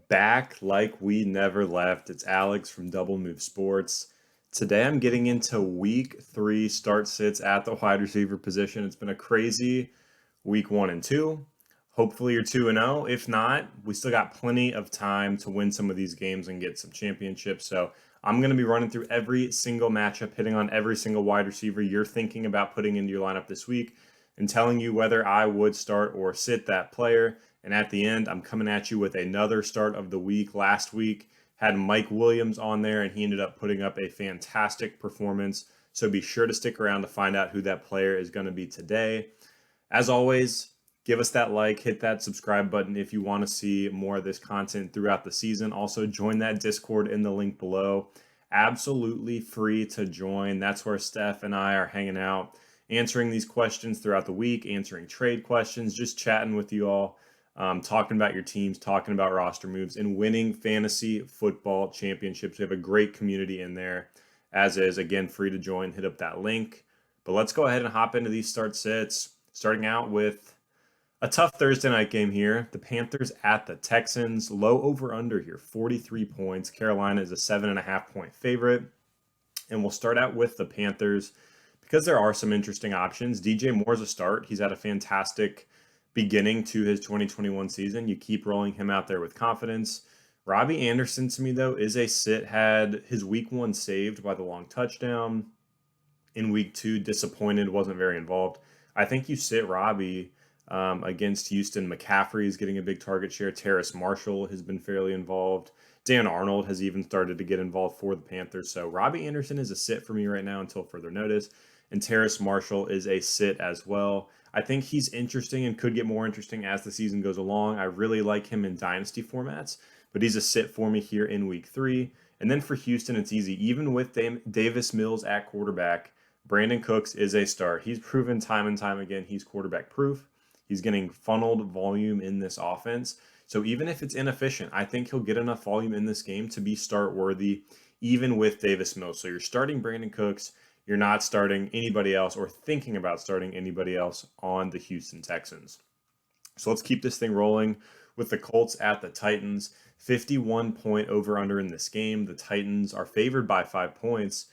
Back like we never left. It's Alex from Double Move Sports. Today I'm getting into week 3 start sits at the wide receiver position. It's been a crazy week 1 and 2. Hopefully you're 2 and 0. If not, we still got plenty of time to win some of these games and get some championships. So I'm going to be running through every single matchup, hitting on every single wide receiver you're thinking about putting into your lineup this week, and telling you whether I would start or sit that player. And at the end, I'm coming at you with another start of the week. Last week had Mike Williams on there, and he ended up putting up a fantastic performance. So be sure to stick around to find out who that player is going to be today. As always, give us that like, hit that subscribe button if you want to see more of this content throughout the season. Also, join that Discord in the link below. Absolutely free to join. That's where Stef and I are hanging out, answering these questions throughout the week, answering trade questions, just chatting with you all, talking about your teams, talking about roster moves, and winning fantasy football championships. We have a great community in there, as is. Again, free to join. Hit up that link. But let's go ahead and hop into these start sits, starting out with a tough Thursday night game here. The Panthers at the Texans. Low over-under here, 43 points. Carolina is a 7.5-point favorite. And we'll start out with the Panthers because there are some interesting options. DJ Moore's a start. He's had a fantastic beginning to his 2021 season. You keep rolling him out there with confidence. Robbie Anderson, to me, though, is a sit. Had his week 1 saved by the long touchdown. In week 2, disappointed, wasn't very involved. I think you sit Robbie against Houston. McCaffrey is getting a big target share. Terrace Marshall has been fairly involved. Dan Arnold has even started to get involved for the Panthers. So Robbie Anderson is a sit for me right now until further notice. And Terrace Marshall is a sit as well. I think he's interesting and could get more interesting as the season goes along. I really like him in dynasty formats, but he's a sit for me here in week 3. And then for Houston, it's easy. Even with Davis Mills at quarterback, Brandon Cooks is a start. He's proven time and time again he's quarterback proof. He's getting funneled volume in this offense. So even if it's inefficient, I think he'll get enough volume in this game to be start worthy, even with Davis Mills. So you're starting Brandon Cooks. You're not starting anybody else or thinking about starting anybody else on the Houston Texans. So let's keep this thing rolling with the Colts at the Titans. 51-point over-under in this game. The Titans are favored by 5 points.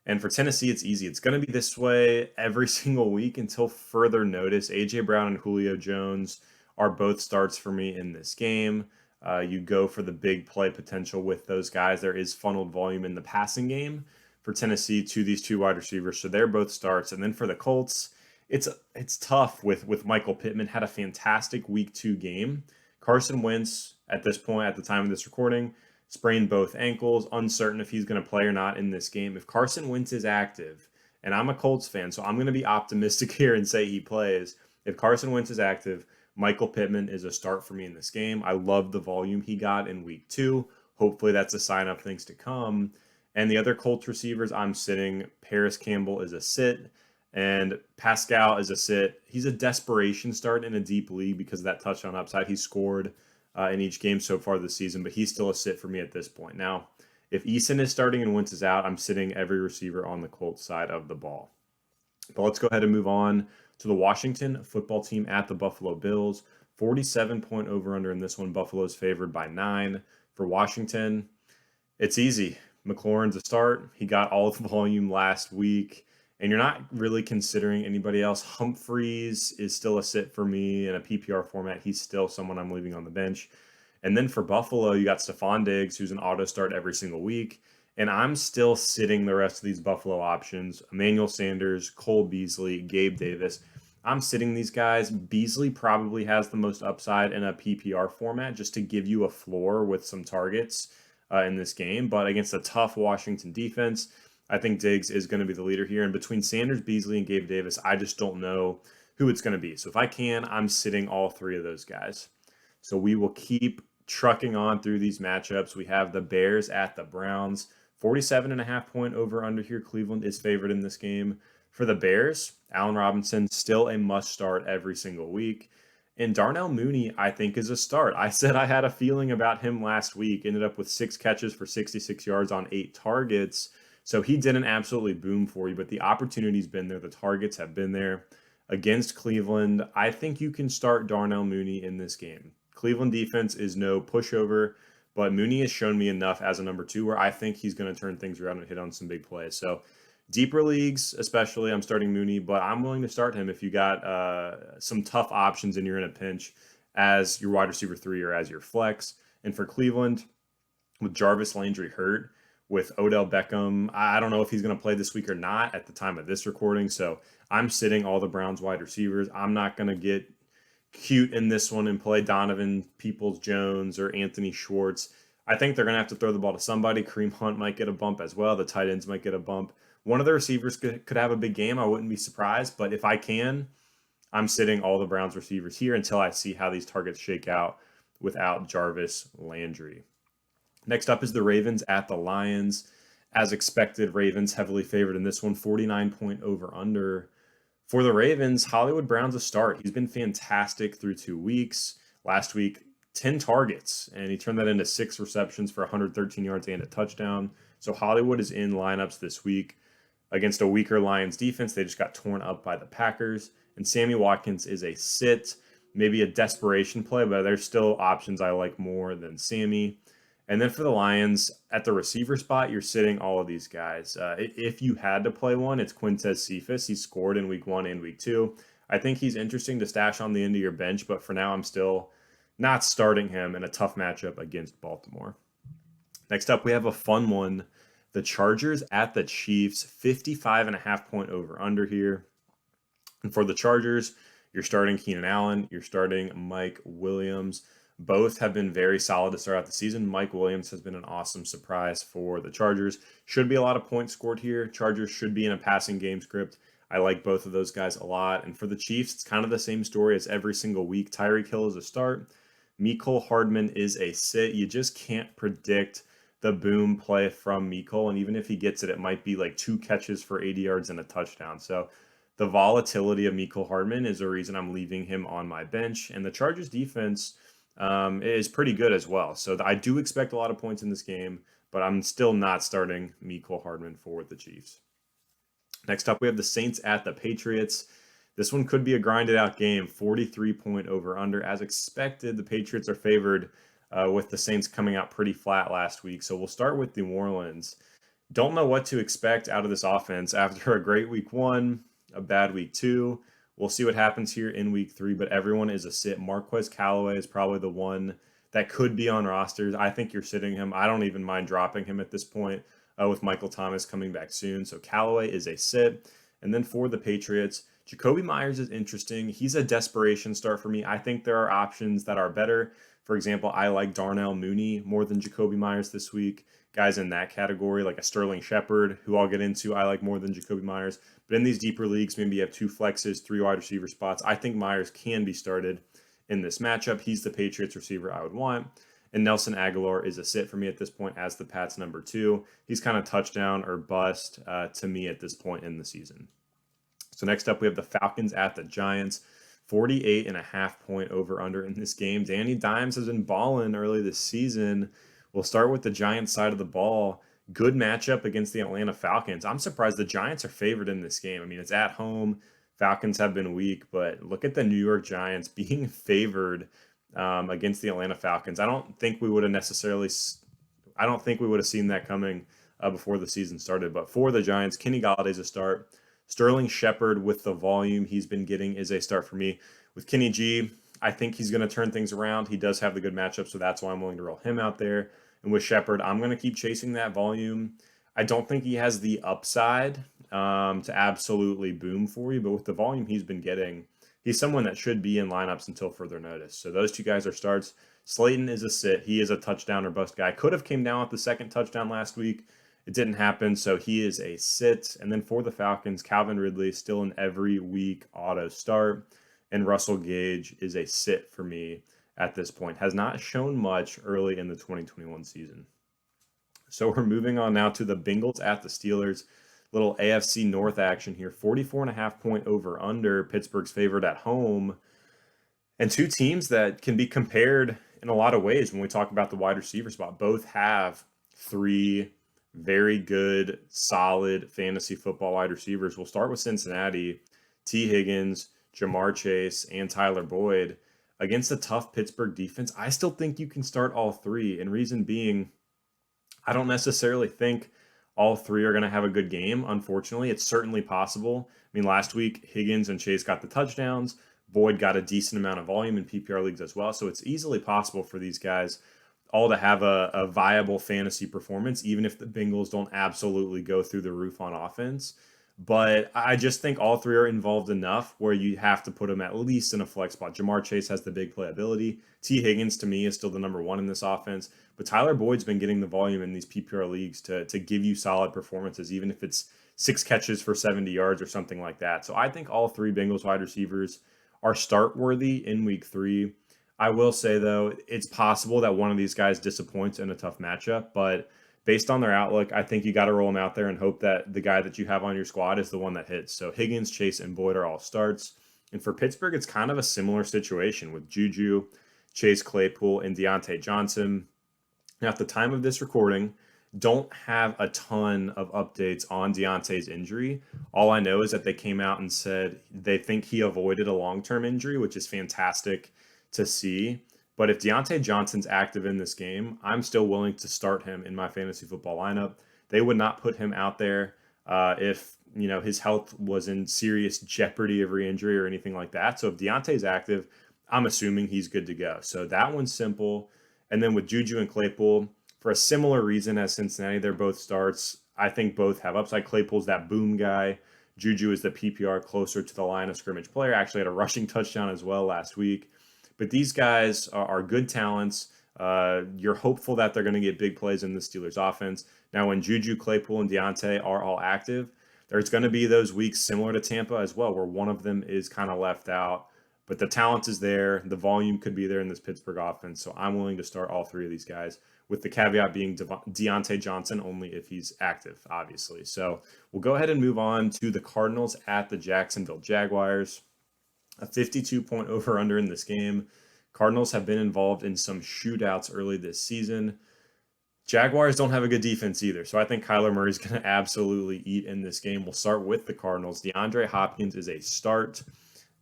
And for Tennessee, it's easy. It's going to be this way every single week until further notice. A.J. Brown and Julio Jones are both starts for me in this game. You go for the big play potential with those guys. There is funneled volume in the passing game for Tennessee to these 2 wide receivers. So they're both starts. And then for the Colts, it's tough with Michael Pittman. Had a fantastic week 2 game. Carson Wentz, at this point, at the time of this recording, sprained both ankles, uncertain if he's going to play or not in this game. If Carson Wentz is active, and I'm a Colts fan, so I'm going to be optimistic here and say he plays. If Carson Wentz is active, Michael Pittman is a start for me in this game. I love the volume he got in week 2. Hopefully that's a sign of things to come. And the other Colts receivers I'm sitting, Paris Campbell is a sit, and Pascal is a sit. He's a desperation start in a deep league because of that touchdown upside. He scored in each game so far this season, but he's still a sit for me at this point. Now, if Eason is starting and Wentz is out, I'm sitting every receiver on the Colts side of the ball. But let's go ahead and move on to the Washington football team at the Buffalo Bills. 47-point over-under in this one. Buffalo's favored by 9. For Washington, it's easy. McLaurin's a start. He got all the volume last week, and you're not really considering anybody else. Humphreys is still a sit for me in a PPR format. He's still someone I'm leaving on the bench. And then for Buffalo, you got Stephon Diggs, who's an auto start every single week. And I'm still sitting the rest of these Buffalo options. Emmanuel Sanders, Cole Beasley, Gabe Davis. I'm sitting these guys. Beasley probably has the most upside in a PPR format just to give you a floor with some targets in this game. But against a tough Washington defense, I think Diggs is going to be the leader here. And between Sanders, Beasley, and Gabe Davis, I just don't know who it's going to be. So if I can, I'm sitting all 3 of those guys. So we will keep trucking on through these matchups. We have the Bears at the Browns. 47.5-point over-under here. Cleveland is favored in this game. For the Bears, Allen Robinson, still a must-start every single week. And Darnell Mooney, I think, is a start. I said I had a feeling about him last week. Ended up with 6 catches for 66 yards on 8 targets. So he didn't absolutely boom for you, but the opportunity's been there. The targets have been there. Against Cleveland, I think you can start Darnell Mooney in this game. Cleveland defense is no pushover, But Mooney has shown me enough as a number 2 where I think he's going to turn things around and hit on some big plays. So deeper leagues, especially, I'm starting Mooney, but I'm willing to start him if you got some tough options and you're in a pinch as your wide receiver 3 or as your flex. And for Cleveland, with Jarvis Landry hurt, with Odell Beckham, I don't know if he's going to play this week or not at the time of this recording. So I'm sitting all the Browns wide receivers. I'm not going to get cute in this one and play Donovan Peoples-Jones or Anthony Schwartz. I think they're going to have to throw the ball to somebody. Kareem Hunt might get a bump as well. The tight ends might get a bump. One of the receivers could have a big game. I wouldn't be surprised. But if I can, I'm sitting all the Browns receivers here until I see how these targets shake out without Jarvis Landry. Next up is the Ravens at the Lions. As expected, Ravens heavily favored in this one, 49-point over-under. For the Ravens, Hollywood Brown's a start. He's been fantastic through 2 weeks. Last week, 10 targets, and he turned that into 6 receptions for 113 yards and a touchdown. So Hollywood is in lineups this week against a weaker Lions defense. They just got torn up by the Packers. And Sammy Watkins is a sit, maybe a desperation play, but there's still options I like more than Sammy. And then for the Lions, at the receiver spot, you're sitting all of these guys. If you had to play one, it's Quintez Cephas. He scored in week 1 and week 2. I think he's interesting to stash on the end of your bench, but for now, I'm still not starting him in a tough matchup against Baltimore. Next up, we have a fun one. The Chargers at the Chiefs, 55.5-point over-under here. And for the Chargers, you're starting Keenan Allen. You're starting Mike Williams. Both have been very solid to start out the season. Mike Williams has been an awesome surprise for the Chargers. Should be a lot of points scored here. Chargers should be in a passing game script. I like both of those guys a lot. And for the Chiefs, it's kind of the same story as every single week. Tyreek Hill is a start. Mecole Hardman is a sit. You just can't predict the boom play from Mecole. And even if he gets it, it might be like 2 catches for 80 yards and a touchdown. So the volatility of Mecole Hardman is the reason I'm leaving him on my bench. And the Chargers defense is pretty good as well. So I do expect a lot of points in this game, but I'm still not starting Mecole Hardman for the Chiefs. Next up, we have the Saints at the Patriots. This one could be a grinded out game, 43-point over-under. As expected, the Patriots are favored with the Saints coming out pretty flat last week. So we'll start with New Orleans. Don't know what to expect out of this offense after a great week 1, a bad week 2. We'll see what happens here in week 3, but everyone is a sit. Marquez Callaway is probably the one that could be on rosters. I think you're sitting him. I don't even mind dropping him at this point with Michael Thomas coming back soon. So Callaway is a sit. And then for the Patriots, Jacoby Myers is interesting. He's a desperation start for me. I think there are options that are better. For example, I like Darnell Mooney more than Jacoby Myers this week. Guys in that category, like a Sterling Shepard, who I'll get into, I like more than Jacoby Myers. But in these deeper leagues, maybe you have 2 flexes, 3 wide receiver spots. I think Myers can be started in this matchup. He's the Patriots receiver I would want. And Nelson Aguilar is a sit for me at this point as the Pats number 2. He's kind of touchdown or bust to me at this point in the season. So next up, we have the Falcons at the Giants. 48.5-point over-under in this game. Danny Dimes has been balling early this season. We'll start with the Giants side of the ball. Good matchup against the Atlanta Falcons. I'm surprised the Giants are favored in this game. I mean, it's at home. Falcons have been weak, but look at the New York Giants being favored against the Atlanta Falcons. I don't think we would have seen that coming before the season started. But for the Giants, Kenny Galladay's a start. Sterling Shepard, with the volume he's been getting, is a start for me. With Kenny G, I think he's going to turn things around. He does have the good matchup, so that's why I'm willing to roll him out there. And with Shepard, I'm going to keep chasing that volume. I don't think he has the upside to absolutely boom for you, but with the volume he's been getting, he's someone that should be in lineups until further notice. So those 2 guys are starts. Slayton is a sit. He is a touchdown or bust guy. Could have came down with the second touchdown last week. It didn't happen, so he is a sit. And then for the Falcons, Calvin Ridley still an every week auto start. And Russell Gage is a sit for me at this point. Has not shown much early in the 2021 season. So we're moving on now to the Bengals at the Steelers. Little AFC North action here. 44.5-point over-under. Pittsburgh's favored at home. And 2 teams that can be compared in a lot of ways when we talk about the wide receiver spot. Both have 3 very good, solid fantasy football wide receivers. We'll start with Cincinnati. T. Higgins, Jamar Chase, and Tyler Boyd against a tough Pittsburgh defense, I still think you can start all three. And reason being, I don't necessarily think all three are going to have a good game. Unfortunately, it's certainly possible. I mean, last week, Higgins and Chase got the touchdowns. Boyd got a decent amount of volume in PPR leagues as well. So it's easily possible for these guys all to have a viable fantasy performance, even if the Bengals don't absolutely go through the roof on offense. But I just think all three are involved enough where you have to put them at least in a flex spot. Jamar Chase has the big playability. T. Higgins, to me, is still the number one in this offense. But Tyler Boyd's been getting the volume in these PPR leagues to give you solid performances, even if it's 6 catches for 70 yards or something like that. So I think all three Bengals wide receivers are start worthy in week 3. I will say, though, it's possible that one of these guys disappoints in a tough matchup, but based on their outlook, I think you got to roll them out there and hope that the guy that you have on your squad is the one that hits. So Higgins, Chase, and Boyd are all starts. And for Pittsburgh, it's kind of a similar situation with Juju, Chase Claypool, and Deontay Johnson. Now, at the time of this recording, don't have a ton of updates on Deontay's injury. All I know is that they came out and said they think he avoided a long-term injury, which is fantastic to see. But if Deontay Johnson's active in this game, I'm still willing to start him in my fantasy football lineup. They would not put him out there if his health was in serious jeopardy of re-injury or anything like that. So if Deontay's active, I'm assuming he's good to go. So that one's simple. And then with Juju and Claypool, for a similar reason as Cincinnati, they're both starts. I think both have upside. Claypool's that boom guy. Juju is the PPR closer to the line of scrimmage player. Actually had a rushing touchdown as well last week. But these guys are good talents. You're hopeful that they're going to get big plays in the Steelers offense. Now, when Juju, Claypool, and Deontay are all active, there's going to be those weeks similar to Tampa as well, where one of them is kind of left out. But the talent is there. The volume could be there in this Pittsburgh offense. So I'm willing to start all three of these guys, with the caveat being Deontay Johnson only if he's active, obviously. So we'll go ahead and move on to the Cardinals at the Jacksonville Jaguars. A 52-point over-under in this game. Cardinals have been involved in some shootouts early this season. Jaguars don't have a good defense either, so I think Kyler Murray's going to absolutely eat in this game. We'll start with the Cardinals. DeAndre Hopkins is a start,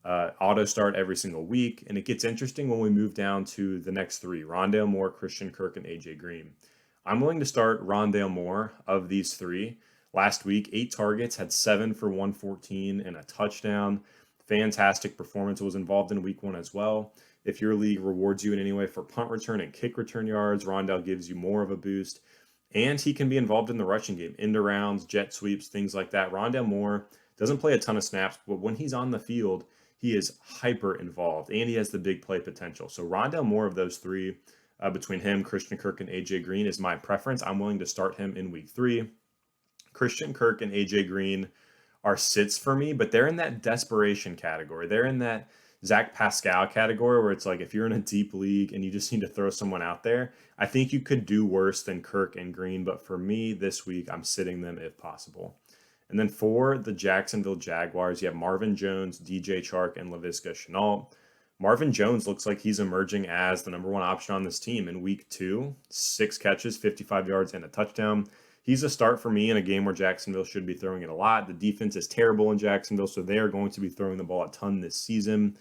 auto start every single week, and it gets interesting when we move down to the next three: Rondale Moore, Christian Kirk, and A.J. Green. I'm willing to start Rondale Moore of these three. Last week, 8 targets, had 7 for 114 and a touchdown. Fantastic performance. Was involved in week 1 as well. If your league rewards you in any way for punt return and kick return yards, Rondale gives you more of a boost. And he can be involved in the rushing game, end arounds, jet sweeps, things like that. Rondale Moore doesn't play a ton of snaps, but when he's on the field, he is hyper involved and he has the big play potential. So Rondale Moore of those three, between him, Christian Kirk, and A.J. Green is my preference. I'm willing to start him in week 3. Christian Kirk and A.J. Green are sits for me, but they're in that desperation category. They're in that Zach Pascal category where it's like if you're in a deep league and you just need to throw someone out there, I think you could do worse than Kirk and Green. But for me this week, I'm sitting them if possible. And then for the Jacksonville Jaguars, you have Marvin Jones, DJ Chark, and Laviska Shenault. Marvin Jones looks like he's emerging as the number 1 option on this team in week 2. 6 catches, 55 yards, and a touchdown. He's a start for me in a game where Jacksonville should be throwing it a lot. The defense is terrible in Jacksonville, so they are going to be throwing the ball a ton this season.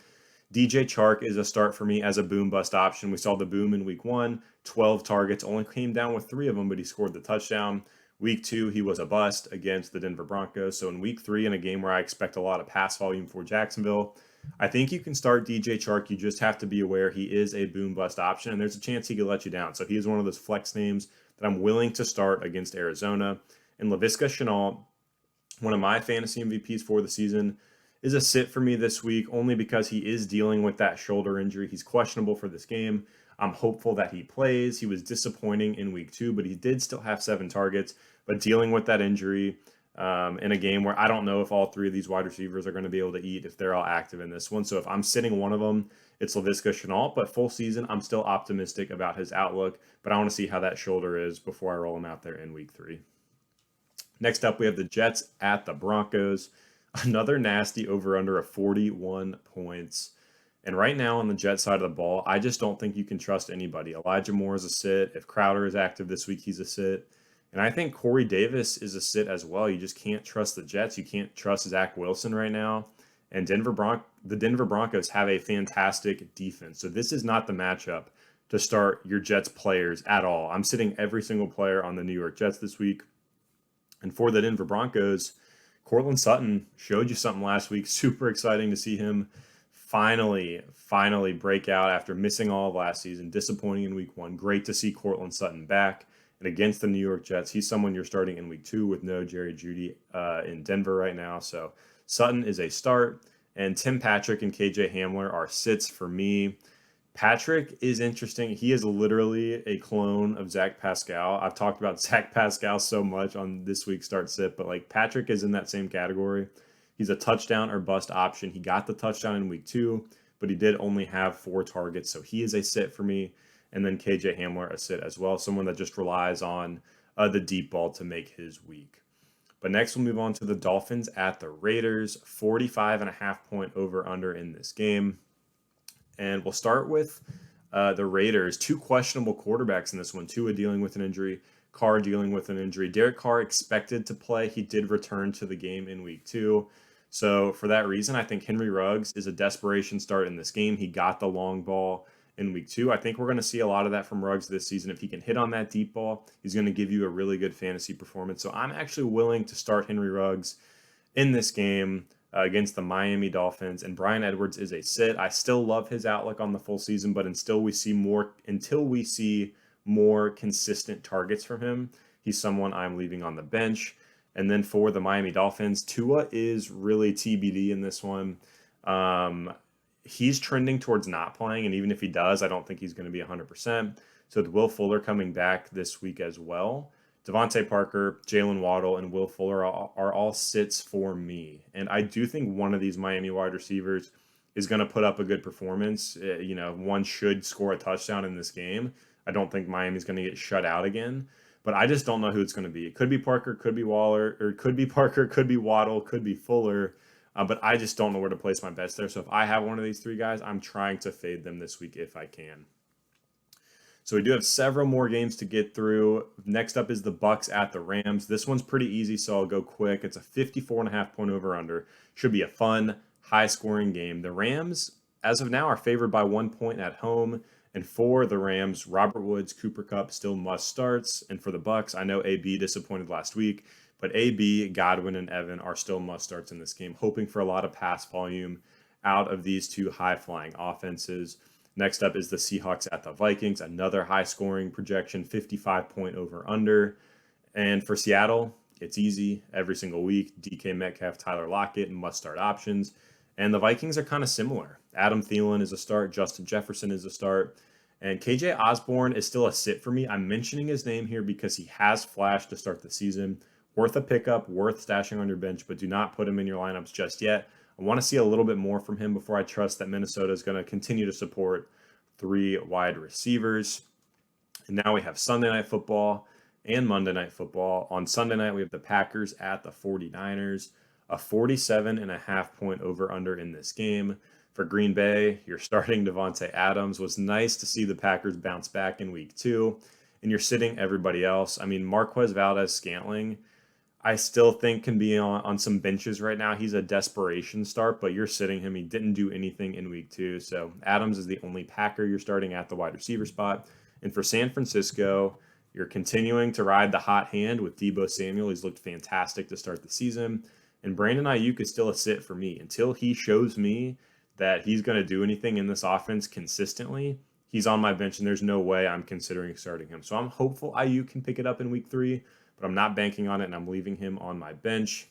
DJ Chark is a start for me as a boom-bust option. We saw the boom in week 1, 12 targets, only came down with 3 of them, but he scored the touchdown. Week 2, he was a bust against the Denver Broncos. So in week 3, in a game where I expect a lot of pass volume for Jacksonville, I think you can start DJ Chark. You just have to be aware he is a boom-bust option, and there's a chance he could let you down. So he is one of those flex names that I'm willing to start against Arizona. And Laviska Shenault, one of my fantasy MVPs for the season, is a sit for me this week only because he is dealing with that shoulder injury. He's questionable for this game. I'm hopeful that he plays. He was disappointing in week 2, but he did still have 7 targets. But dealing with that injury in a game where I don't know if all 3 of these wide receivers are going to be able to eat if they're all active in this one. So if I'm sitting one of them, it's Laviska Shenault. But full season, I'm still optimistic about his outlook. But I want to see how that shoulder is before I roll him out there in week 3. Next up, we have the Jets at the Broncos. Another nasty over-under of 41 points. And right now on the Jets side of the ball, I just don't think you can trust anybody. Elijah Moore is a sit. If Crowder is active this week, he's a sit. And I think Corey Davis is a sit as well. You just can't trust the Jets. You can't trust Zach Wilson right now. And the Denver Broncos have a fantastic defense. So this is not the matchup to start your Jets players at all. I'm sitting every single player on the New York Jets this week. And for the Denver Broncos, Courtland Sutton showed you something last week. Super exciting to see him finally break out after missing all of last season. Disappointing in week 1. Great to see Courtland Sutton back. And against the New York Jets, he's someone you're starting in week 2 with no Jerry Jeudy in Denver right now. So Sutton is a start. And Tim Patrick and KJ Hamler are sits for me. Patrick is interesting. He is literally a clone of Zach Pascal. I've talked about Zach Pascal so much on this week's Start Sit, but like Patrick is in that same category. He's a touchdown or bust option. He got the touchdown in week 2, but he did only have 4 targets, so he is a sit for me. And then KJ Hamler, a sit as well, someone that just relies on the deep ball to make his week. But next we'll move on to the Dolphins at the Raiders, 45.5-point over-under in this game. And we'll start with the Raiders. 2 questionable quarterbacks in this one. Tua dealing with an injury, Carr dealing with an injury. Derek Carr expected to play. He did return to the game in week 2. So for that reason, I think Henry Ruggs is a desperation start in this game. He got the long ball in week 2. I think we're going to see a lot of that from Ruggs this season. If he can hit on that deep ball, he's going to give you a really good fantasy performance. So I'm actually willing to start Henry Ruggs in this game against the Miami Dolphins, and Bryan Edwards is a sit. I still love his outlook on the full season, but until we see more consistent targets from him, he's someone I'm leaving on the bench. And then for the Miami Dolphins, Tua is really TBD in this one. He's trending towards not playing, and even if he does, I don't think he's going to be 100%. So with Will Fuller coming back this week as well, Devontae Parker, Jalen Waddle, and Will Fuller are all sits for me. And I do think one of these Miami wide receivers is going to put up a good performance. One should score a touchdown in this game. I don't think Miami's going to get shut out again. But I just don't know who it's going to be. It could be Parker, could be Waller, or could be Parker, could be Waddle, could be Fuller. But I just don't know where to place my bets there. So if I have one of these 3 guys, I'm trying to fade them this week if I can. So we do have several more games to get through. Next up is the Bucs at the Rams. This one's pretty easy, so I'll go quick. It's a 54.5-point over-under. Should be a fun, high-scoring game. The Rams, as of now, are favored by 1 point at home. And for the Rams, Robert Woods, Cooper Kupp still must starts. And for the Bucs, I know AB disappointed last week, but AB, Godwin, and Evan are still must starts in this game, hoping for a lot of pass volume out of these 2 high-flying offenses. Next up is the Seahawks at the Vikings, another high-scoring projection, 55-point over-under. And for Seattle, it's easy every single week. DK Metcalf, Tyler Lockett, and must-start options. And the Vikings are kind of similar. Adam Thielen is a start. Justin Jefferson is a start. And KJ Osborne is still a sit for me. I'm mentioning his name here because he has flashed to start the season. Worth a pickup, worth stashing on your bench, but do not put him in your lineups just yet. I want to see a little bit more from him before I trust that Minnesota is going to continue to support 3 wide receivers. And now we have Sunday Night Football and Monday Night Football. On Sunday night, we have the Packers at the 49ers, a 47.5-point over-under in this game. For Green Bay, you're starting Devontae Adams. Was nice to see the Packers bounce back in week 2, and you're sitting everybody else. I mean, Marquez Valdes-Scantling, I still think can be on some benches right now. He's a desperation start, but you're sitting him. He didn't do anything in week 2. So Adams is the only Packer you're starting at the wide receiver spot. And for San Francisco, you're continuing to ride the hot hand with Deebo Samuel. He's looked fantastic to start the season. And Brandon Ayuk is still a sit for me. Until he shows me that he's going to do anything in this offense consistently, he's on my bench, and there's no way I'm considering starting him. So I'm hopeful Ayuk can pick it up in week 3. But I'm not banking on it, and I'm leaving him on my bench.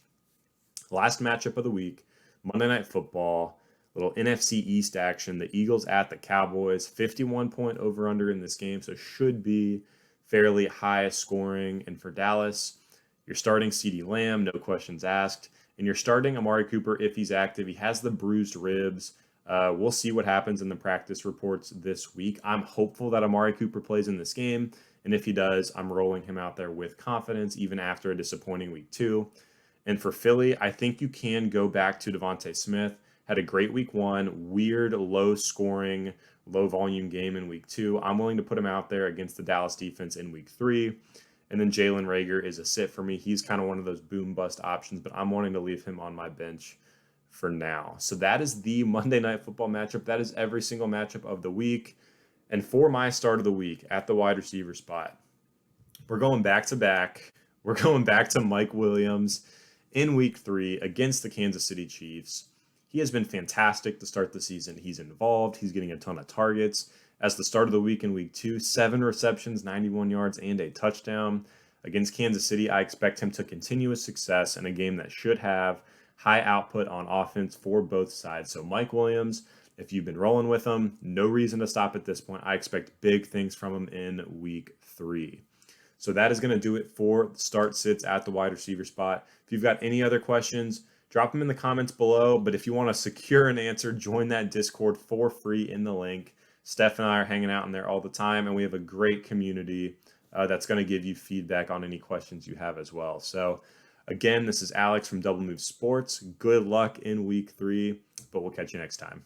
Last matchup of the week, Monday Night Football, little NFC East action. The Eagles at the Cowboys, 51-point over-under in this game, so should be fairly high scoring. And for Dallas, you're starting CeeDee Lamb, no questions asked, and you're starting Amari Cooper if he's active. He has the bruised ribs. We'll see what happens in the practice reports this week. I'm hopeful that Amari Cooper plays in this game. And if he does, I'm rolling him out there with confidence, even after a disappointing week 2. And for Philly, I think you can go back to Devontae Smith. Had a great week 1, weird, low-scoring, low-volume game in week 2. I'm willing to put him out there against the Dallas defense in week 3. And then Jalen Reagor is a sit for me. He's kind of one of those boom-bust options, but I'm wanting to leave him on my bench for now. So that is the Monday Night Football matchup. That is every single matchup of the week. And for my start of the week at the wide receiver spot, we're going back to back. We're going back to Mike Williams in week 3 against the Kansas City Chiefs. He has been fantastic to start the season. He's involved. He's getting a ton of targets. As the start of the week in week 2, 7 receptions, 91 yards, and a touchdown. Against Kansas City, I expect him to continue his success in a game that should have high output on offense for both sides. So Mike Williams, if you've been rolling with him, no reason to stop at this point. I expect big things from him in week 3. So that is going to do it for start sits at the wide receiver spot. If you've got any other questions, drop them in the comments below. But if you want to secure an answer, join that Discord for free in the link. Stef and I are hanging out in there all the time, and we have a great community that's going to give you feedback on any questions you have as well. So again, this is Alex from Double Move Sports. Good luck in week 3, but we'll catch you next time.